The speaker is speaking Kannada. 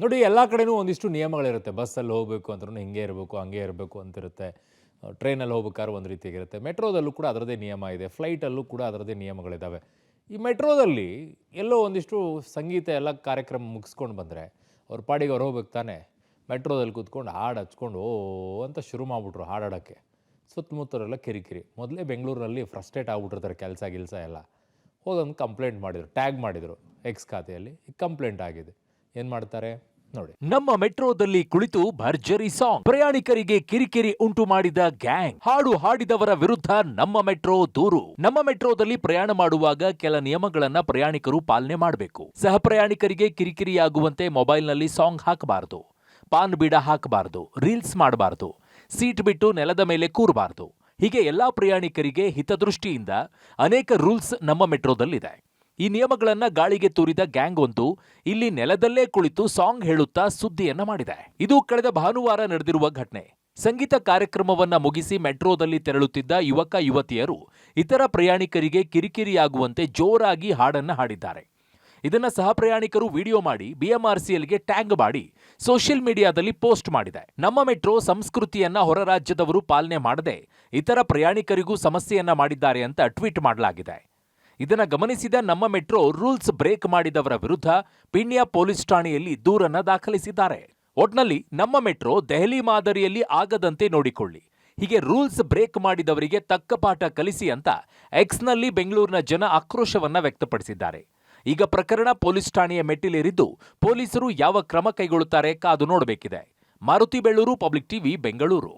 ನೋಡಿ ಎಲ್ಲ ಕಡೆನೂ ಒಂದಿಷ್ಟು ನಿಯಮಗಳಿರುತ್ತೆ. ಬಸ್ಸಲ್ಲಿ ಹೋಗಬೇಕು ಅಂದ್ರೂ ಹಿಂಗೆ ಇರಬೇಕು, ಹಂಗೆ ಇರಬೇಕು ಅಂತಿರುತ್ತೆ. ಟ್ರೈನಲ್ಲಿ ಹೋಗ್ಬೇಕಾದ್ರೆ ಒಂದು ರೀತಿಯಾಗಿರುತ್ತೆ. ಮೆಟ್ರೋದಲ್ಲೂ ಕೂಡ ಅದರದ್ದೇ ನಿಯಮ ಇದೆ. ಫ್ಲೈಟಲ್ಲೂ ಕೂಡ ಅದರದ್ದೇ ನಿಯಮಗಳಿದ್ದಾವೆ. ಈ ಮೆಟ್ರೋದಲ್ಲಿ ಎಲ್ಲೋ ಒಂದಿಷ್ಟು ಸಂಗೀತ ಎಲ್ಲ ಕಾರ್ಯಕ್ರಮ ಮುಗಿಸ್ಕೊಂಡು ಬಂದರೆ, ಅವ್ರ ಪಾಡಿಗೆ ಅವ್ರು ಹೋಗ್ಬೇಕು ತಾನೇ. ಮೆಟ್ರೋದಲ್ಲಿ ಕೂತ್ಕೊಂಡು ಹಾಡು ಹಚ್ಕೊಂಡು ಓ ಅಂತ ಶುರು ಮಾಡಿಬಿಟ್ರು ಹಾಡಾಡೋಕ್ಕೆ. ಸುತ್ತಮುತ್ತಲೆಲ್ಲ ಕಿರಿಕಿರಿ. ಮೊದಲೇ ಬೆಂಗಳೂರಲ್ಲಿ ಫ್ರಸ್ಟ್ರೇಟ್ ಆಗ್ಬಿಟ್ಟಿರ್ತಾರೆ ಕೆಲಸ ಗಿಲ್ಸ ಎಲ್ಲ. ಹೋಗೊಂದು ಕಂಪ್ಲೇಂಟ್ ಮಾಡಿದರು, ಟ್ಯಾಗ್ ಮಾಡಿದರು ಎಕ್ಸ್ ಖಾತೆಯಲ್ಲಿ. ಈಗ ಕಂಪ್ಲೇಂಟ್ ಆಗಿದೆ. ಏನು ಮಾಡ್ತಾರೆ ನೋಡಿ. ನಮ್ಮ ಮೆಟ್ರೋದಲ್ಲಿ ಕುಳಿತು ಭರ್ಜರಿ ಸಾಂಗ್, ಪ್ರಯಾಣಿಕರಿಗೆ ಕಿರಿಕಿರಿ ಉಂಟು ಮಾಡಿದ ಗ್ಯಾಂಗ್, ಹಾಡು ಹಾಡಿದವರ ವಿರುದ್ಧ ನಮ್ಮ ಮೆಟ್ರೋ ದೂರು. ನಮ್ಮ ಮೆಟ್ರೋದಲ್ಲಿ ಪ್ರಯಾಣ ಮಾಡುವಾಗ ಕೆಲ ನಿಯಮಗಳನ್ನ ಪ್ರಯಾಣಿಕರು ಪಾಲನೆ ಮಾಡಬೇಕು. ಸಹ ಪ್ರಯಾಣಿಕರಿಗೆ ಕಿರಿಕಿರಿಯಾಗುವಂತೆ ಮೊಬೈಲ್ನಲ್ಲಿ ಸಾಂಗ್ ಹಾಕಬಾರದು, ಪಾನ್ ಬೀಡ ಹಾಕಬಾರದು, ರೀಲ್ಸ್ ಮಾಡಬಾರದು, ಸೀಟ್ ಬಿಟ್ಟು ನೆಲದ ಮೇಲೆ ಕೂರಬಾರದು. ಹೀಗೆ ಎಲ್ಲಾ ಪ್ರಯಾಣಿಕರಿಗೆ ಹಿತದೃಷ್ಟಿಯಿಂದ ಅನೇಕ ರೂಲ್ಸ್ ನಮ್ಮ ಮೆಟ್ರೋದಲ್ಲಿದೆ. ಈ ನಿಯಮಗಳನ್ನ ಗಾಳಿಗೆ ತೂರಿದ ಗ್ಯಾಂಗ್ ಒಂದು ಇಲ್ಲಿ ನೆಲದಲ್ಲೇ ಕುಳಿತು ಸಾಂಗ್ ಹೇಳುತ್ತಾ ಸುದ್ದಿಯನ್ನ ಮಾಡಿದೆ. ಇದು ಕಳೆದ ಭಾನುವಾರ ನಡೆದಿರುವ ಘಟನೆ. ಸಂಗೀತ ಕಾರ್ಯಕ್ರಮವನ್ನ ಮುಗಿಸಿ ಮೆಟ್ರೋದಲ್ಲಿ ತೆರಳುತ್ತಿದ್ದ ಯುವಕ ಯುವತಿಯರು ಇತರ ಪ್ರಯಾಣಿಕರಿಗೆ ಕಿರಿಕಿರಿಯಾಗುವಂತೆ ಜೋರಾಗಿ ಹಾಡನ್ನ ಹಾಡಿದ್ದಾರೆ. ಇದನ್ನ ಸಹ ಪ್ರಯಾಣಿಕರು ವಿಡಿಯೋ ಮಾಡಿ ಬಿಎಂಆರ್ಸಿಎಲ್ಗೆ ಟ್ಯಾಗ್ ಮಾಡಿ ಸೋಷಿಯಲ್ ಮೀಡಿಯಾದಲ್ಲಿ ಪೋಸ್ಟ್ ಮಾಡಿದೆ. ನಮ್ಮ ಮೆಟ್ರೋ ಸಂಸ್ಕೃತಿಯನ್ನ ಹೊರ ರಾಜ್ಯದವರು ಪಾಲನೆ ಮಾಡದೆ ಇತರ ಪ್ರಯಾಣಿಕರಿಗೂ ಸಮಸ್ಯೆಯನ್ನ ಮಾಡಿದ್ದಾರೆ ಅಂತ ಟ್ವೀಟ್ ಮಾಡಲಾಗಿದೆ. ಇದನ್ನ ಗಮನಿಸಿದ ನಮ್ಮ ಮೆಟ್ರೋ ರೂಲ್ಸ್ ಬ್ರೇಕ್ ಮಾಡಿದವರ ವಿರುದ್ಧ ಪಿಣ್ಯ ಪೊಲೀಸ್ ಠಾಣೆಯಲ್ಲಿ ದೂರನ್ನ ದಾಖಲಿಸಿದ್ದಾರೆ. ಒಟ್ನಲ್ಲಿ ನಮ್ಮ ಮೆಟ್ರೋ ದೆಹಲಿ ಮಾದರಿಯಲ್ಲಿ ಆಗದಂತೆ ನೋಡಿಕೊಳ್ಳಿ, ಹೀಗೆ ರೂಲ್ಸ್ ಬ್ರೇಕ್ ಮಾಡಿದವರಿಗೆ ತಕ್ಕ ಪಾಠ ಕಲಿಸಿ ಅಂತ ಎಕ್ಸ್ನಲ್ಲಿ ಬೆಂಗಳೂರಿನ ಜನ ಆಕ್ರೋಶವನ್ನ ವ್ಯಕ್ತಪಡಿಸಿದ್ದಾರೆ. ಈಗ ಪ್ರಕರಣ ಪೊಲೀಸ್ ಠಾಣೆಯ ಮೆಟ್ಟಿಲೇರಿದ್ದು ಪೊಲೀಸರು ಯಾವ ಕ್ರಮ ಕೈಗೊಳ್ಳುತ್ತಾರೆ ಕಾದು ನೋಡಬೇಕಿದೆ. Maruti Belluru, public TV, Bengaluru.